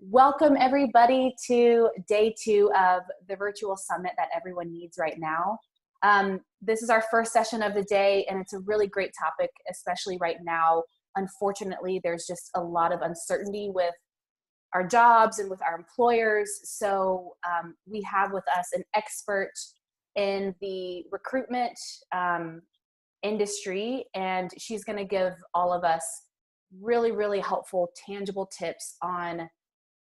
Welcome everybody to day 2 of the virtual summit that everyone needs right now. This is our first session of the day, and it's a really great topic, especially right now. Unfortunately, there's just a lot of uncertainty with our jobs and with our employers. So we have with us an expert in the recruitment industry, and she's going to give all of us really helpful, tangible tips on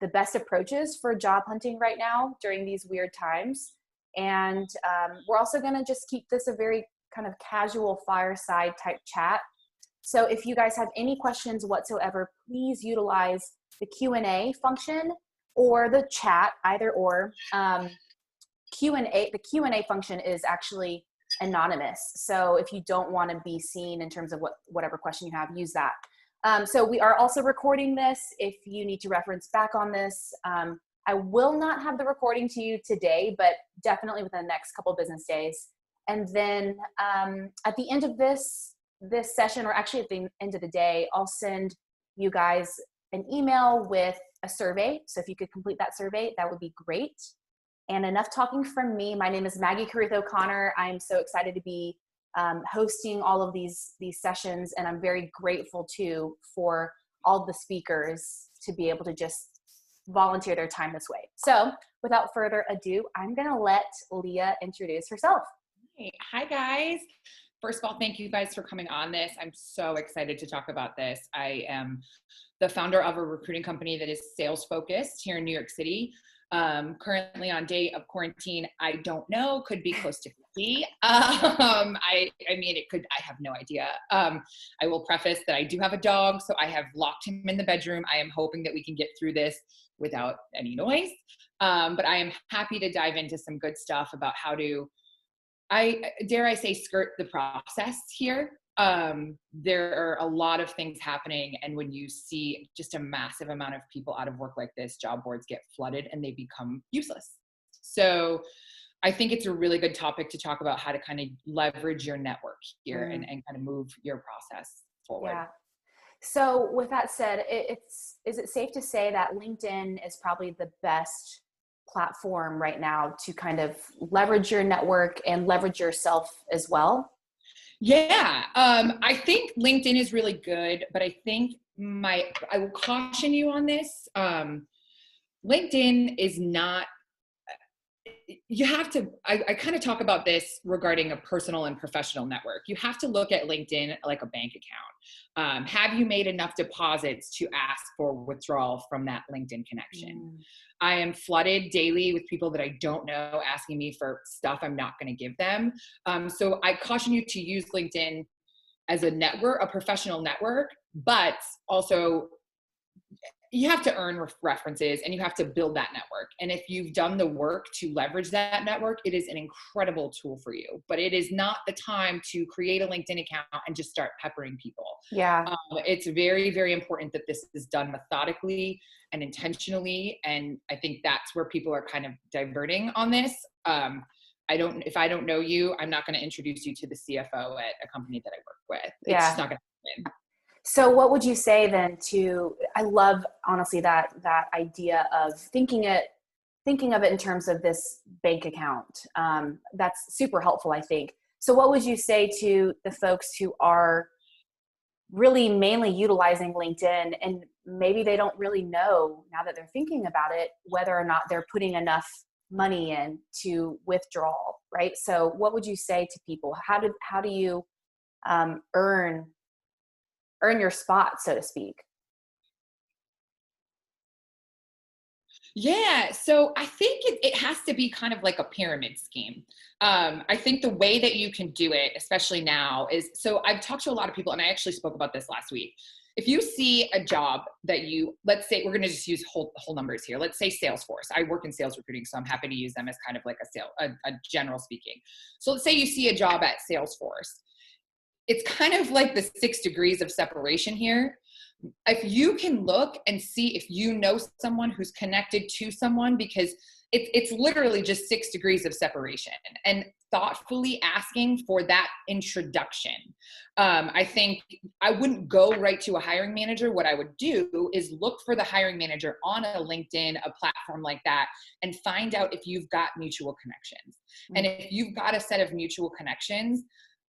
the best approaches for job hunting right now during these weird times. And we're also going to just keep this a very kind of casual fireside type chat. So if you guys have any questions whatsoever, please utilize the Q&A function or the chat, either or. The Q&A function is actually anonymous. So if you don't want to be seen in terms of whatever question you have, use that. So we are also recording this if you need to reference back on this. I will not have the recording to you today, but definitely within the next couple business days. And then at the end of this session, or actually at the end of the day, I'll send you guys an email with a survey. So if you could complete that survey, that would be great. And enough talking from me. My name is Maggie Carruth O'Connor. I'm so excited to be hosting all of these sessions, and I'm very grateful too for all the speakers to be able to just volunteer their time this way. So without further ado, I'm gonna let Leah introduce herself. Hi guys. First of all, thank you guys for coming on this. I'm so excited to talk about this. I am the founder of a recruiting company that is sales focused here in New York City. Currently on day of quarantine, I don't know, could be close to 50. I mean, it could, I have no idea. I will preface that I do have a dog, so I have locked him in the bedroom. I am hoping that we can get through this without any noise. But I am happy to dive into some good stuff about how to, dare I say, skirt the process here. There are a lot of things happening, and when you see just a massive amount of people out of work like this, job boards get flooded and they become useless. So I think it's a really good topic to talk about how to kind of leverage your network here and kind of move your process forward. Yeah. So with that said, is it safe to say that LinkedIn is probably the best platform right now to kind of leverage your network and leverage yourself as well? Yeah, I think LinkedIn is really good, but I think I will caution you on this. LinkedIn is not, you have to, I kind of talk about this regarding a personal and professional network. You have to look at LinkedIn like a bank account. Have you made enough deposits to ask for withdrawal from that LinkedIn connection? I am flooded daily with people that I don't know asking me for stuff I'm not going to give them. So I caution you to use LinkedIn as a network, a professional network, but also you have to earn references and you have to build that network. And if you've done the work to leverage that network, it is an incredible tool for you, but it is not the time to create a LinkedIn account and just start peppering people. Yeah. It's very important that this is done methodically and intentionally. And I think that's where people are kind of diverting on this. If I don't know you, I'm not going to introduce you to the CFO at a company that I work with. It's just not going to happen. So what would you say then I love honestly that idea of thinking of it in terms of this bank account. That's super helpful, I think. So what would you say to the folks who are really mainly utilizing LinkedIn and maybe they don't really know, now that they're thinking about it, whether or not they're putting enough money in to withdraw, right? So what would you say to people? How do you earn your spot, so to speak? Yeah, so I think it has to be kind of like a pyramid scheme. I think the way that you can do it, especially now, is, so I've talked to a lot of people, and I actually spoke about this last week. If you see a job that let's say, we're going to just use whole numbers here. Let's say Salesforce. I work in sales recruiting, so I'm happy to use them as kind of like a general speaking. So let's say you see a job at Salesforce. It's kind of like the 6 degrees of separation here. if you can look and see if you know someone who's connected to someone, because it's literally just 6 degrees of separation, and thoughtfully asking for that introduction. I think I wouldn't go right to a hiring manager. What I would do is look for the hiring manager on a LinkedIn, a platform like that, and find out if you've got mutual connections. And if you've got a set of mutual connections,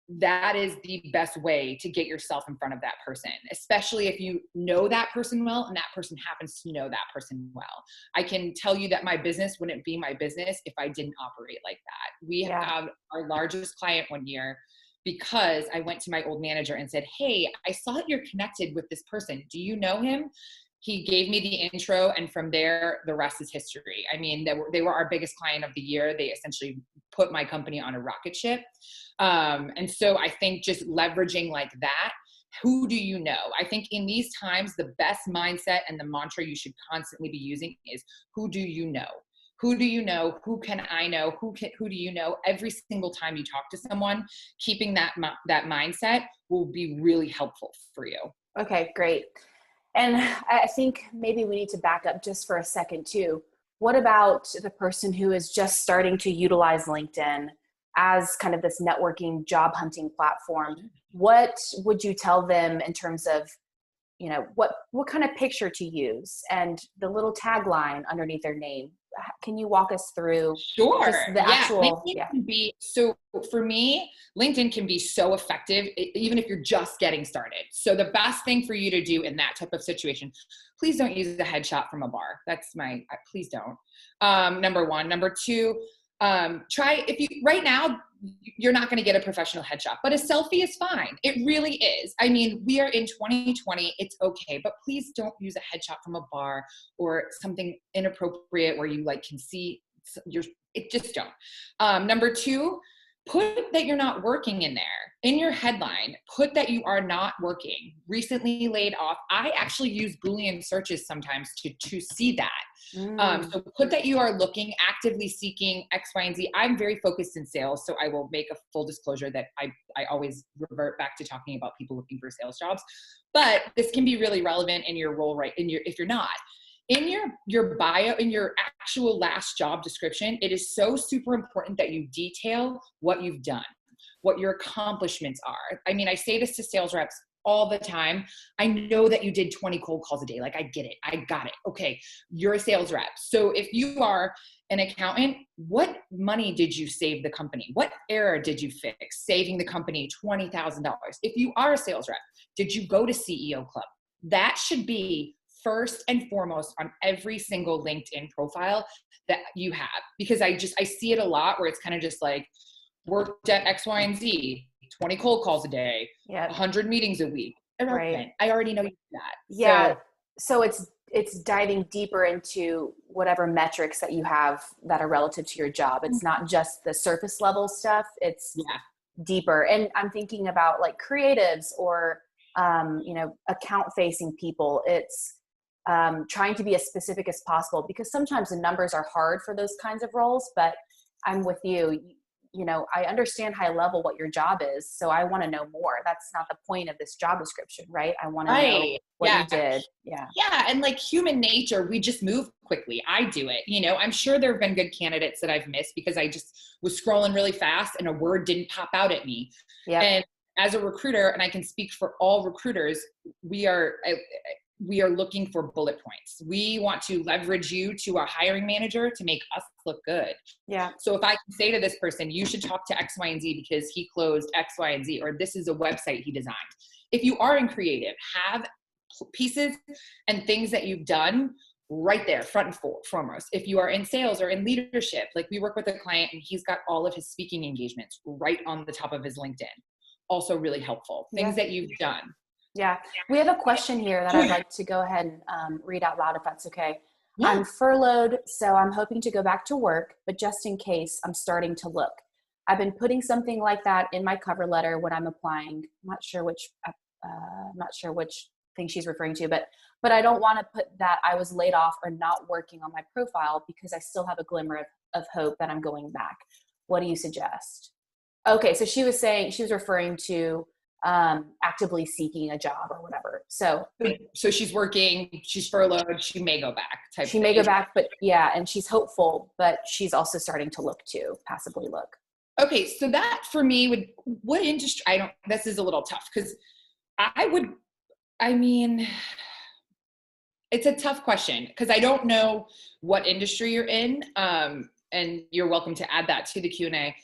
that is the best way to get yourself in front of that person, especially if you know that person well and that person happens to know that person well. I can tell you that my business wouldn't be my business if I didn't operate like that. We have our largest client one year because I went to my old manager and said, hey, I saw that you're connected with this person. Do you know him? He gave me the intro, and from there, the rest is history. I mean, they were our biggest client of the year. They essentially put my company on a rocket ship. And so I think just leveraging like that, who do you know? I think in these times, the best mindset and the mantra you should constantly be using is, who do you know? Who do you know? Who can I know? Who do you know? Every single time you talk to someone, keeping that mindset will be really helpful for you. Okay, great. And I think maybe we need to back up just for a second too. What about the person who is just starting to utilize LinkedIn as kind of this networking job hunting platform? What would you tell them in terms of, you know, what kind of picture to use and the little tagline underneath their name? Can you walk us through just the actual, LinkedIn can be, so for me, LinkedIn can be so effective, even if you're just getting started. So the best thing for you to do in that type of situation, please don't use a headshot from a bar. Please don't. Number one. Number two, right now, you're not going to get a professional headshot, but a selfie is fine. It really is. I mean, we are in 2020. It's okay, but please don't use a headshot from a bar or something inappropriate where you can see just don't. Number two, put that you're not working in there. In your headline, put that you are not working, recently laid off. I actually use Boolean searches sometimes to see that. So put that you are looking, actively seeking X, Y, and Z. I'm very focused in sales, so I will make a full disclosure that I always revert back to talking about people looking for sales jobs. But this can be really relevant in your role, right? If you're not. In your bio, in your actual last job description, it is so super important that you detail what you've done, what your accomplishments are. I mean, I say this to sales reps all the time. I know that you did 20 cold calls a day. I get it. I got it. Okay. You're a sales rep. So if you are an accountant, what money did you save the company? What error did you fix, saving the company $20,000? If you are a sales rep, did you go to CEO Club? That should be first and foremost on every single LinkedIn profile that you have, because I see it a lot where it's kind of just worked at X, Y, and Z, 20 cold calls a day, 100 meetings a week. Right. I already know you do that. Yeah. So it's diving deeper into whatever metrics that you have that are relative to your job. It's not just the surface level stuff. It's deeper. And I'm thinking about creatives or, account facing people. It's trying to be as specific as possible, because sometimes the numbers are hard for those kinds of roles, but I'm with you. I understand high level what your job is, so I want to know more. That's not the point of this job description, right? I want to know what you did. Yeah. And human nature, we just move quickly. I do it. I'm sure there have been good candidates that I've missed because I just was scrolling really fast and a word didn't pop out at me. Yeah. And as a recruiter, and I can speak for all recruiters, we are looking for bullet points. We want to leverage you to our hiring manager to make us look good. Yeah. So if I can say to this person, you should talk to X, Y, and Z because he closed X, Y, and Z, or this is a website he designed. If you are in creative, have pieces and things that you've done right there, front and foremost. If you are in sales or in leadership, we work with a client and he's got all of his speaking engagements right on the top of his LinkedIn. Also really helpful. Things that you've done. Yeah. We have a question here that I'd like to go ahead and read out loud if that's okay. Yeah. I'm furloughed, so I'm hoping to go back to work, but just in case, I'm starting to look. I've been putting something like that in my cover letter when I'm applying. I'm not sure which thing she's referring to, but I don't want to put that I was laid off or not working on my profile because I still have a glimmer of hope that I'm going back. What do you suggest? Okay, so she was referring to actively seeking a job or whatever. So she's working, she's furloughed, she may go back type she may go back, but yeah, and she's hopeful, but she's also starting to look too, passively look. Okay, so that for me what industry, this is a little tough because I mean, it's a tough question because I don't know what industry you're in, and you're welcome to add that to the Q&A,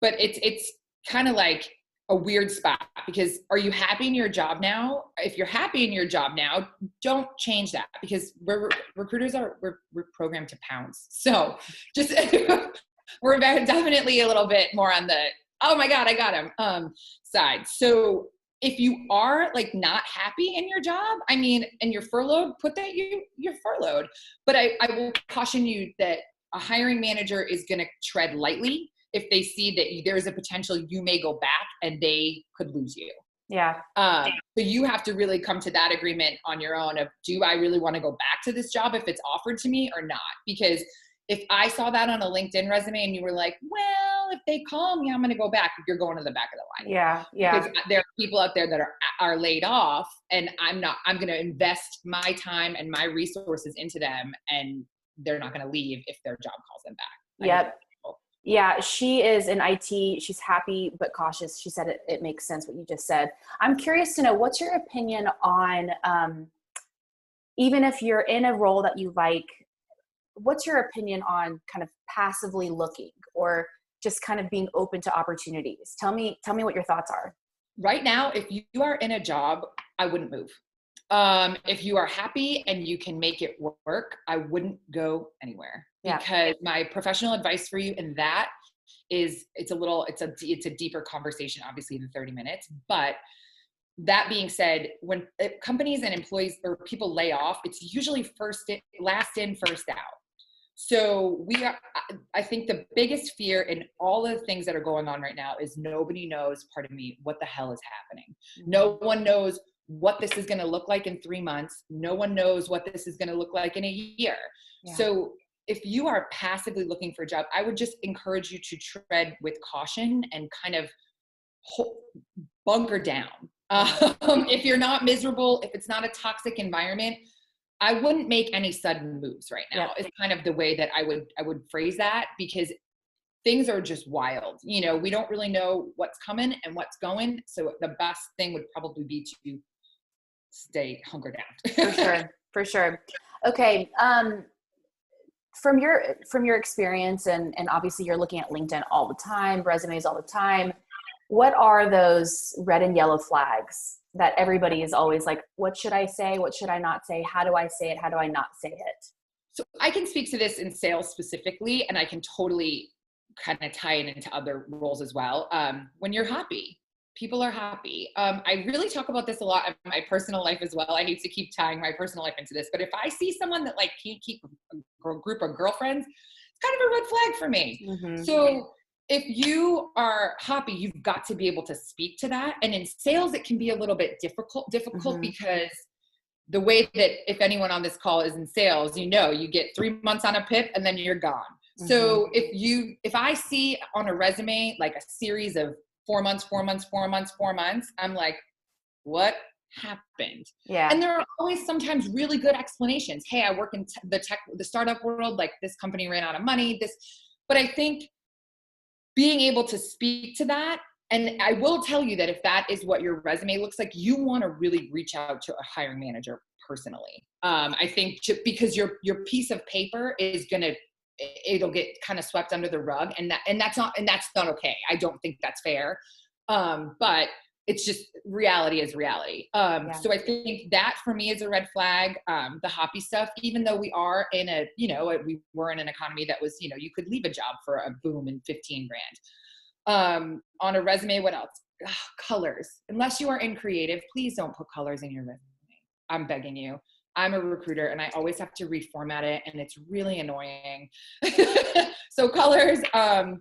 but it's kind of like a weird spot because are you happy in your job now? If you're happy in your job now, don't change that because recruiters we're programmed to pounce. So just, we're definitely a little bit more on the, oh my God, I got him, side. So if you are like not happy in your job, I mean, and you're furloughed, put that you're furloughed. But I will caution you that a hiring manager is going to tread lightly if they see that there's a potential you may go back and they could lose you. Yeah. So you have to really come to that agreement on your own of, do I really want to go back to this job if it's offered to me or not? Because if I saw that on a LinkedIn resume and you were like, well, if they call me, I'm going to go back, you're going to the back of the line. Yeah. Yeah. Because there are people out there that are laid off and I'm going to invest my time and my resources into them and they're not going to leave if their job calls them back. Yep. Yeah, she is in IT. She's happy but cautious. She said it makes sense what you just said. I'm curious to know, what's your opinion on, even if you're in a role that you like, what's your opinion on kind of passively looking or just kind of being open to opportunities? Tell me what your thoughts are. Right now, if you are in a job, I wouldn't move. If you are happy and you can make it work, I wouldn't go anywhere. Yeah. Because my professional advice for you in that is it's a deeper conversation, obviously, than 30 minutes. But that being said, when companies and employees or people lay off, it's usually last in, first out. So I think the biggest fear in all of the things that are going on right now is nobody knows, pardon me, what the hell is happening. Mm-hmm. No one knows what this is going to look like in 3 months. No one knows what this is going to look like in a year. Yeah. So if you are passively looking for a job, I would just encourage you to tread with caution and kind of bunker down. If you're not miserable, if it's not a toxic environment, I wouldn't make any sudden moves right now. It's kind of the way that I would phrase that, because things are just wild. You know, we don't really know what's coming and what's going. So the best thing would probably be to stay hunkered down. For sure. Okay. From your experience and obviously you're looking at LinkedIn all the time, resumes all the time. What are those red and yellow flags that everybody is always like, what should I say? What should I not say? How do I say it? How do I not say it? So I can speak to this in sales specifically, and I can totally kind of tie it into other roles as well. When you're happy, people are happy. I really talk about this a lot in my personal life as well. I hate to keep tying my personal life into this, but if I see someone that like can't keep a group of girlfriends, it's kind of a red flag for me. Mm-hmm. So if you are happy, you've got to be able to speak to that. And in sales, it can be a little bit difficult mm-hmm. because the way that if anyone on this call is in sales, you know, you get 3 months on a PIP and then you're gone. Mm-hmm. So if I see on a resume, like a series of 4 months, 4 months, 4 months, 4 months, I'm like, what happened? Yeah. And there are always sometimes really good explanations. Hey, I work in the startup world, like this company ran out of money, but I think being able to speak to that, and I will tell you that if that is what your resume looks like, you want to really reach out to a hiring manager personally. I think just because your piece of paper it'll get kind of swept under the rug, and that's not okay. I don't think that's fair. But it's just reality is reality. So I think that for me is a red flag. The hoppy stuff, even though we are in we were in an economy that was, you could leave a job for a boom in 15 grand. On a resume, what else? Colors. Unless you are in creative, please don't put colors in your resume. I'm begging you. I'm a recruiter and I always have to reformat it, and it's really annoying. So colors.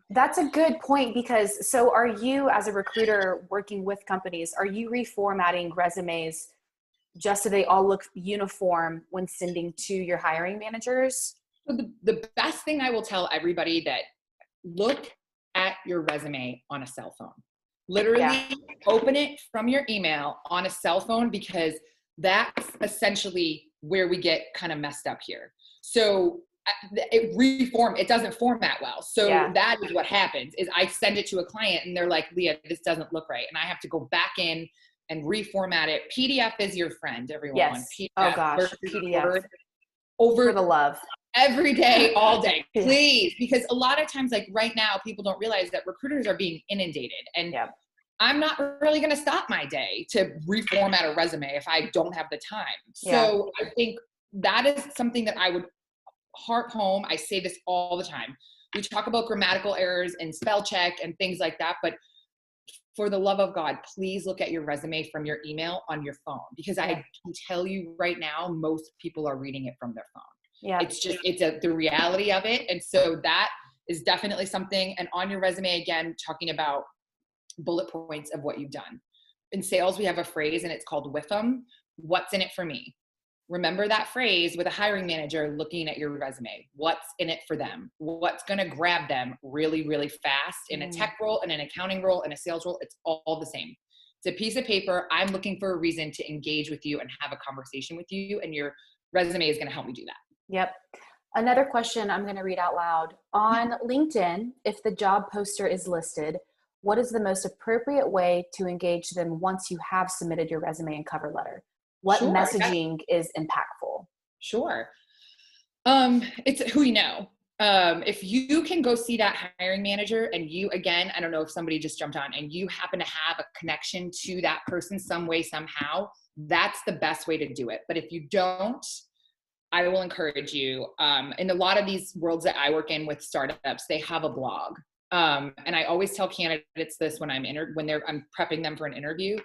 That's a good point, because so are you, as a recruiter working with companies, are you reformatting resumes just so they all look uniform when sending to your hiring managers? So the best thing I will tell everybody that look at your resume on a cell phone. Literally open it from your email on a cell phone, because that's essentially where we get kind of messed up here. So it doesn't format well. So that is what happens is I send it to a client and they're like, Leah, this doesn't look right. And I have to go back in and reformat it. PDF is your friend, everyone. Yes. PDF, oh gosh, PDF. Over for the love. every day, all day, please. Because a lot of times, like right now, people don't realize that recruiters are being inundated. And I'm not really going to stop my day to reformat a resume if I don't have the time. So I think that is something that I would harp home. I say this all the time. We talk about grammatical errors and spell check and things like that, but for the love of God, please look at your resume from your email on your phone, because I can tell you right now, most people are reading it from their phone. Yeah. It's just, the reality of it. And so that is definitely something. And on your resume, again, talking about bullet points of what you've done. In sales, we have a phrase and it's called WIFM. What's in it for me? Remember that phrase with a hiring manager looking at your resume. What's in it for them? What's going to grab them really, really fast in a tech role, in an accounting role, in a sales role? It's all the same. It's a piece of paper. I'm looking for a reason to engage with you and have a conversation with you. And your resume is going to help me do that. Yep. Another question I'm going to read out loud. On LinkedIn, if the job poster is listed, what is the most appropriate way to engage them once you have submitted your resume and cover letter? What messaging is impactful? Sure. It's who you know. If you can go see that hiring manager and you, again, I don't know if somebody just jumped on and you happen to have a connection to that person some way, somehow, that's the best way to do it. But if you don't, I will encourage you. In a lot of these worlds that I work in with startups, they have a blog. And I always tell candidates this when I'm prepping them for an interview.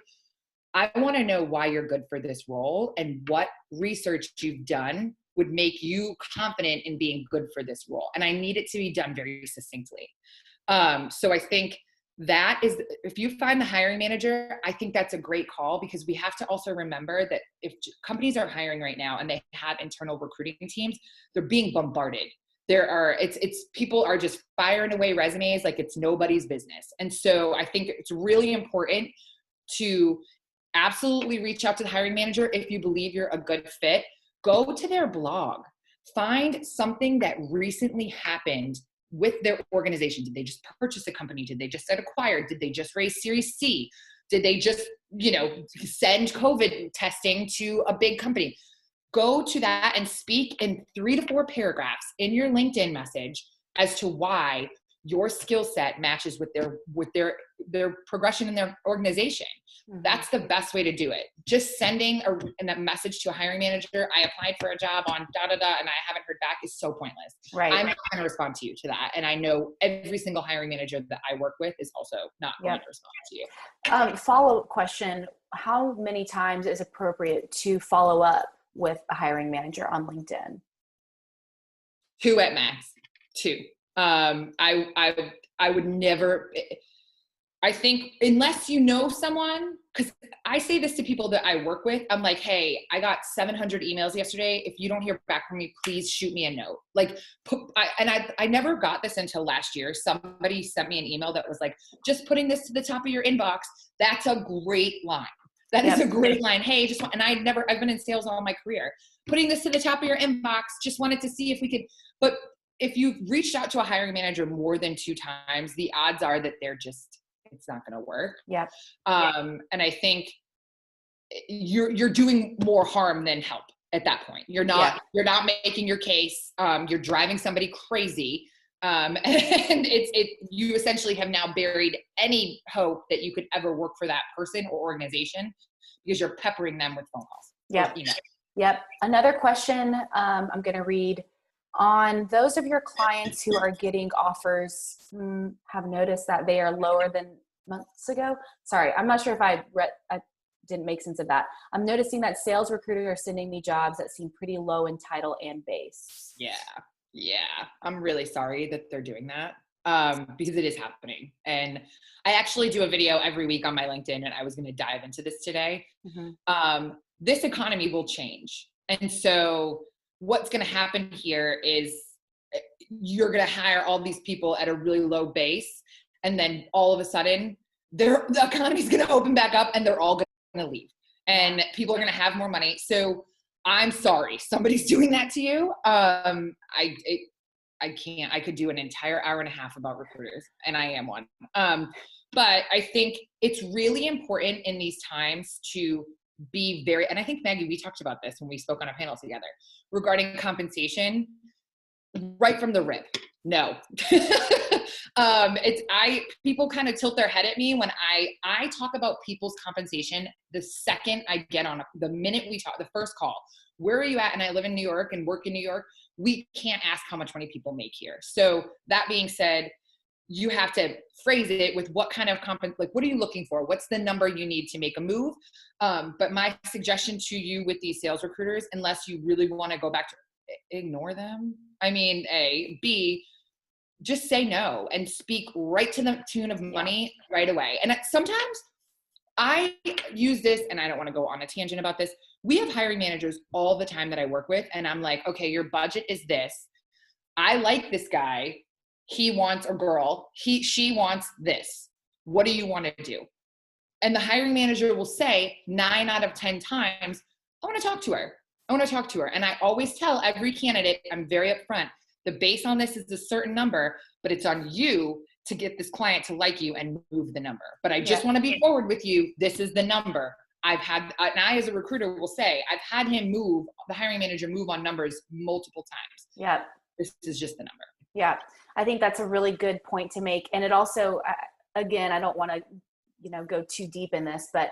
I want to know why you're good for this role and what research you've done would make you confident in being good for this role. And I need it to be done very succinctly. So I think that is, if you find the hiring manager, I think that's a great call, because we have to also remember that if companies are hiring right now and they have internal recruiting teams, they're being bombarded. People are just firing away resumes like it's nobody's business. And so I think it's really important to absolutely reach out to the hiring manager. If you believe you're a good fit, go to their blog, find something that recently happened with their organization. Did they just purchase a company? Did they just get acquired? Did they just raise Series C? Did they just, send COVID testing to a big company? Go to that and speak in 3 to 4 paragraphs in your LinkedIn message as to why your skill set matches with their progression in their organization. Mm-hmm. That's the best way to do it. Just sending a message to a hiring manager, I applied for a job on da-da-da and I haven't heard back, is so pointless. Right. I'm not going to respond to you to that. And I know every single hiring manager that I work with is also not going to respond to you. Follow-up question. How many times is appropriate to follow up with a hiring manager on LinkedIn? 2 at max. 2. I would never, I think, unless you know someone, because I say this to people that I work with, I'm like, hey, I got 700 emails yesterday. If you don't hear back from me, please shoot me a note. I never got this until last year. Somebody sent me an email that was like, just putting this to the top of your inbox. That's a great line. That is a great line. Hey, I've been in sales all my career. Putting this to the top of your inbox, just wanted to see if we could, but if you've reached out to a hiring manager more than 2 times, the odds are that it's not going to work. Yeah. And I think you're doing more harm than help at that point. You're not making your case. You're driving somebody crazy. And you essentially have now buried any hope that you could ever work for that person or organization, because you're peppering them with phone calls. Yep. Yep. Another question I'm going to read. On those of your clients who are getting offers, have noticed that they are lower than months ago. Sorry, I'm not sure if I didn't make sense of that. I'm noticing that sales recruiters are sending me jobs that seem pretty low in title and base. Yeah. I'm really sorry that they're doing that, because it is happening. And I actually do a video every week on my LinkedIn, and I was going to dive into this today. Mm-hmm. This economy will change. And so what's going to happen here is you're going to hire all these people at a really low base. And then all of a sudden the economy's going to open back up and they're all going to leave and people are going to have more money. So I'm sorry, somebody's doing that to you. I can't. I could do an entire hour and a half about recruiters, and I am one. But I think it's really important in these times to be very, and I think, Maggie, we talked about this when we spoke on a panel together regarding compensation right from the rip. No. People kind of tilt their head at me when I talk about people's compensation the second I get on, the minute we talk, the first call. Where are you at? And I live in New York and work in New York. We can't ask how much money people make here. So that being said, you have to phrase it with what kind of like, what are you looking for? What's the number you need to make a move? But my suggestion to you with these sales recruiters, unless you really want to go back to ignore them. I mean, A, B, just say no and speak right to the tune of money right away. And sometimes I use this, and I don't want to go on a tangent about this. We have hiring managers all the time that I work with, and I'm like, okay, your budget is this. I like this guy. He wants, or girl, she wants this. What do you want to do? And the hiring manager will say 9 out of 10 times, I want to talk to her. I want to talk to her. And I always tell every candidate, I'm very upfront, the base on this is a certain number, but it's on you to get this client to like you and move the number. But I just want to be forward with you. This is the number. And I, as a recruiter, will say, I've had him move, the hiring manager move on numbers multiple times. Yeah. This is just the number. Yeah. I think that's a really good point to make. And it also, again, I don't want to, go too deep in this, but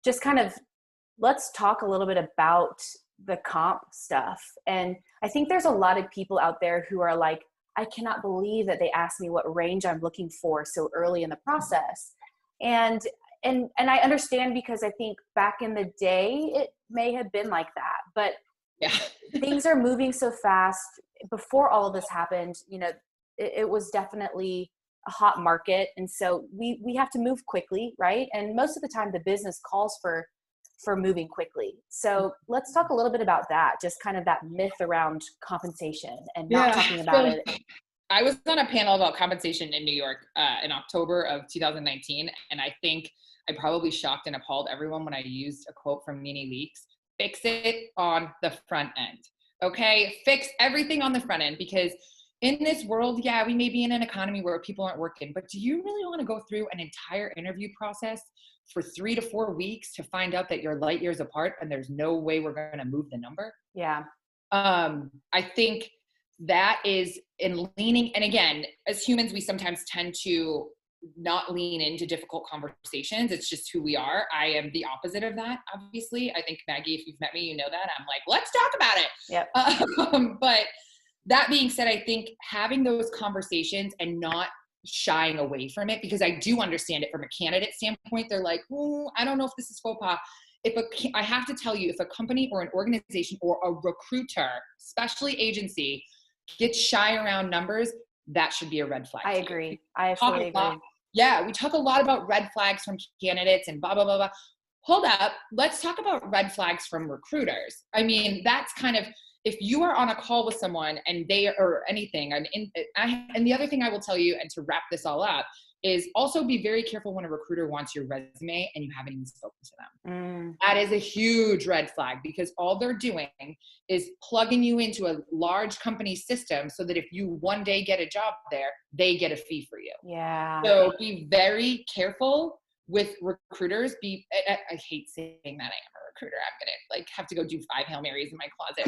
just kind of, let's talk a little bit about the comp stuff. And I think there's a lot of people out there who are like, I cannot believe that they asked me what range I'm looking for so early in the process. And I understand, because I think back in the day, it may have been like that, but things are moving so fast. Before all of this happened, it was definitely a hot market. And so we have to move quickly, right? And most of the time the business calls for moving quickly. So let's talk a little bit about that, just kind of that myth around compensation and not talking about it. I was on a panel about compensation in New York in October of 2019. And I think I probably shocked and appalled everyone when I used a quote from Nene Leakes: fix it on the front end. Okay. Fix everything on the front end, because in this world, we may be in an economy where people aren't working, but do you really want to go through an entire interview process for 3 to 4 weeks to find out that you're light years apart and there's no way we're going to move the number? Yeah. I think that is in leaning. And again, as humans, we sometimes tend to not lean into difficult conversations. It's just who we are. I am the opposite of that, obviously. I think, Maggie, if you've met me, you know that. I'm like, let's talk about it. Yep. But that being said, I think having those conversations and not shying away from it, because I do understand it from a candidate standpoint. They're like, I don't know if this is faux pas. I have to tell you, if a company or an organization or a recruiter, especially agency, gets shy around numbers, that should be a red flag. I agree. I fully agree. We talk a lot about red flags from candidates and blah, blah, blah, blah. Hold up. Let's talk about red flags from recruiters. I mean, that's kind of, if you are on a call with someone and they or anything, and the other thing I will tell you, and to wrap this all up, is also be very careful when a recruiter wants your resume and you haven't even spoken to them. That is a huge red flag, because all they're doing is plugging you into a large company system so that if you one day get a job there, they get a fee for you. Yeah. So be very careful with recruiters. I hate saying that I am a recruiter. I'm gonna have to go do 5 Hail Marys in my closet.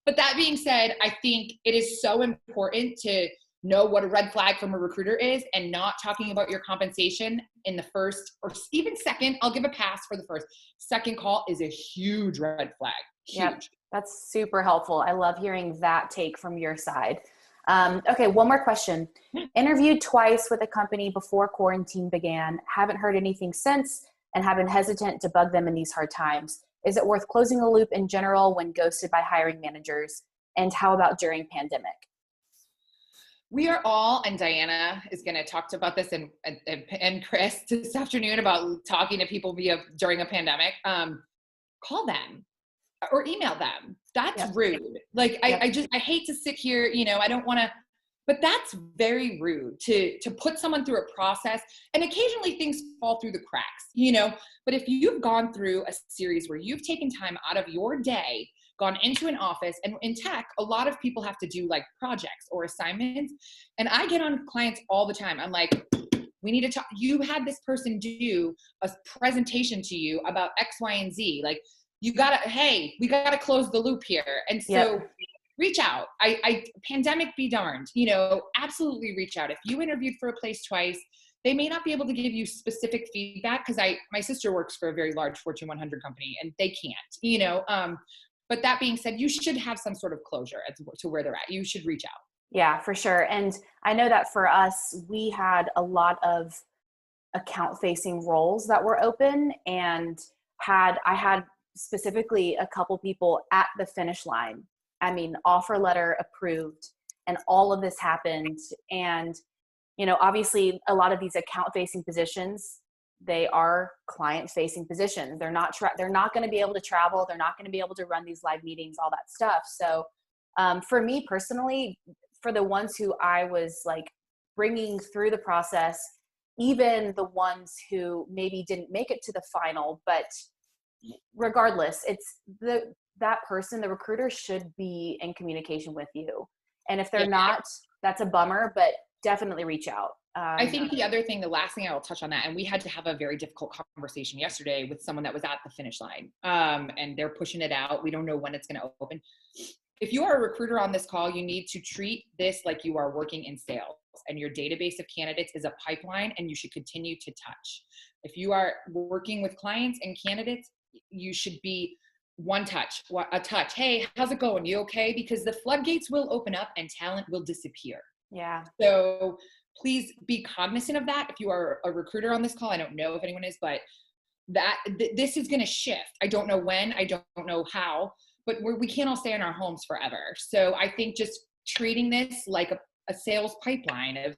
But that being said, I think it is so important to know what a red flag from a recruiter is, and not talking about your compensation in the first or even second. I'll give a pass for the first. Second call is a huge red flag. Huge. Yep. That's super helpful. I love hearing that take from your side. Okay, one more question. Interviewed twice with a company before quarantine began. Haven't heard anything since, and have been hesitant to bug them in these hard times. Is it worth closing the loop in general when ghosted by hiring managers? And how about during pandemic? We are all, and Diana is going to talk about this, and Chris this afternoon, about talking to people during a pandemic. Call them or email them. That's rude. Like, I hate to sit here, I don't want to, But that's very rude to put someone through a process, and occasionally things fall through the cracks, you know, but if you've gone through a series where you've taken time out of your day, gone into an office, and in tech, a lot of people have to do like projects or assignments. And I get on clients all the time. I'm like, we need to talk. You had this person do a presentation to you about X, Y, and Z. Like, you gotta, hey, we gotta close the loop here. And so reach out. I pandemic be darned, you know, absolutely reach out. If you interviewed for a place twice, they may not be able to give you specific feedback, because my sister works for a very large Fortune 100 company and they can't, you know. But that being said, you should have some sort of closure as to where they're at. You should reach out. Yeah, for sure. And I know that for us, we had a lot of account facing roles that were open, and I had specifically a couple people at the finish line. I mean, offer letter approved, and all of this happened. And, you know, obviously a lot of these account facing positions, they are client facing positions. They're not going to be able to travel. They're not going to be able to run these live meetings, all that stuff. So for me personally, for the ones who I was like bringing through the process, even the ones who maybe didn't make it to the final, but regardless, it's that person, the recruiter should be in communication with you. And if they're not, that's a bummer, but definitely reach out. I think the other thing, the last thing I will touch on that, and we had to have a very difficult conversation yesterday with someone that was at the finish line, and they're pushing it out. We don't know when it's going to open. If you are a recruiter on this call, you need to treat this like you are working in sales, and your database of candidates is a pipeline, and you should continue to touch. If you are working with clients and candidates, you should be a touch. Hey, how's it going? You okay? Because the floodgates will open up and talent will disappear. Yeah. So please be cognizant of that. If you are a recruiter on this call, I don't know if anyone is, but this is going to shift. I don't know when, I don't know how, but we can't all stay in our homes forever. So I think just treating this like a sales pipeline of,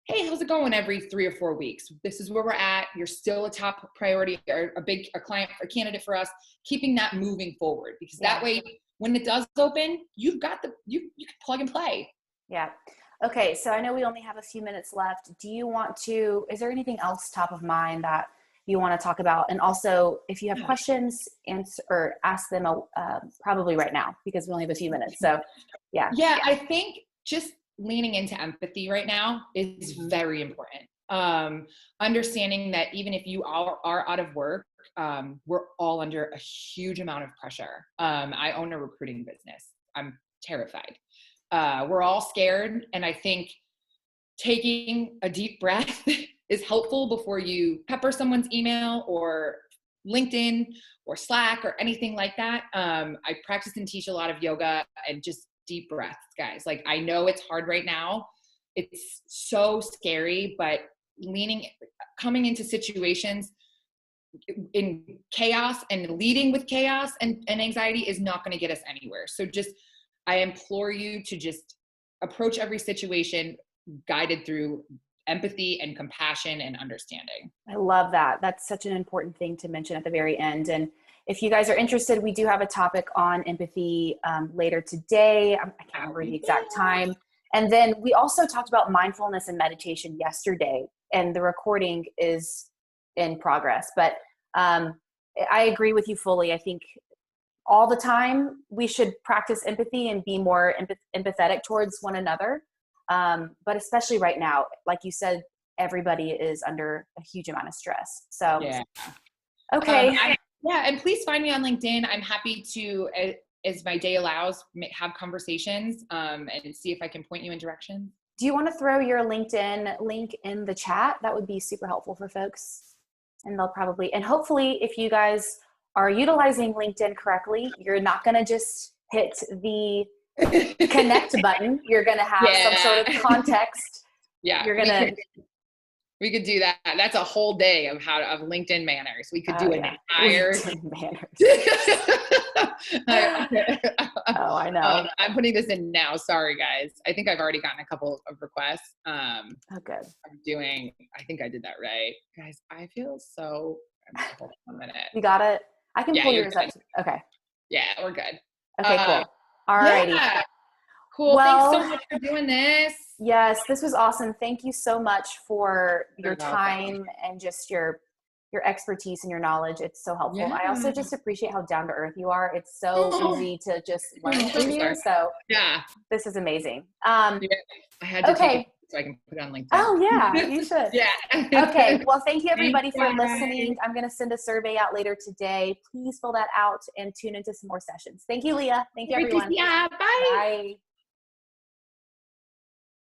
hey, how's it going every 3 or 4 weeks? This is where we're at. You're still a top priority, or a client, a candidate for us, keeping that moving forward, because that way, when it does open, you can plug and play. Yeah. Okay. So I know we only have a few minutes left. Is there anything else top of mind that you want to talk about? And also, if you have questions, ask them probably right now, because we only have a few minutes. So yeah. I think just leaning into empathy right now is very important. Understanding that even if you are out of work, we're all under a huge amount of pressure. I own a recruiting business. I'm terrified. We're all scared. And I think taking a deep breath is helpful before you pepper someone's email or LinkedIn or Slack or anything like that. I practice and teach a lot of yoga and just deep breaths, guys. Like, I know it's hard right now. It's so scary, but coming into situations in chaos and leading with chaos and anxiety is not going to get us anywhere. So I implore you to just approach every situation guided through empathy and compassion and understanding. I love that. That's such an important thing to mention at the very end. And if you guys are interested, we do have a topic on empathy later today. I can't remember the exact time. And then we also talked about mindfulness and meditation yesterday, and the recording is in progress. But I agree with you fully. I think all the time we should practice empathy and be more empathetic towards one another. But especially right now, like you said, everybody is under a huge amount of stress. So, okay. And please find me on LinkedIn. I'm happy to, as my day allows, have conversations and see if I can point you in directions. Do you want to throw your LinkedIn link in the chat? That would be super helpful for folks. And hopefully if you guys are utilizing LinkedIn correctly, you're not going to just hit the connect button. You're going to have some sort of context. You're going to... We could do that. That's a whole day of LinkedIn manners. We could do an entire manners. I know. I'm putting this in now. Sorry, guys. I think I've already gotten a couple of requests. Good. I think I did that right. Guys, I feel so, hold on a minute. You got it? I can pull yours up. Okay. Yeah, we're good. Okay, cool. All righty. Cool. Well, thanks so much for doing this. Yes, this was awesome. Thank you so much for your You're welcome. time and just your expertise and your knowledge. It's so helpful. Yeah. I also just appreciate how down to earth you are. It's so easy to just learn from you. So yeah, this is amazing. I had to take it so I can put it on LinkedIn. Oh yeah, you should. Yeah. Okay. Well, thank you everybody for Thanks, listening. I'm going to send a survey out later today. Please fill that out and tune into some more sessions. Thank you, Leah. Thank you, everyone. Yeah. Bye. Bye.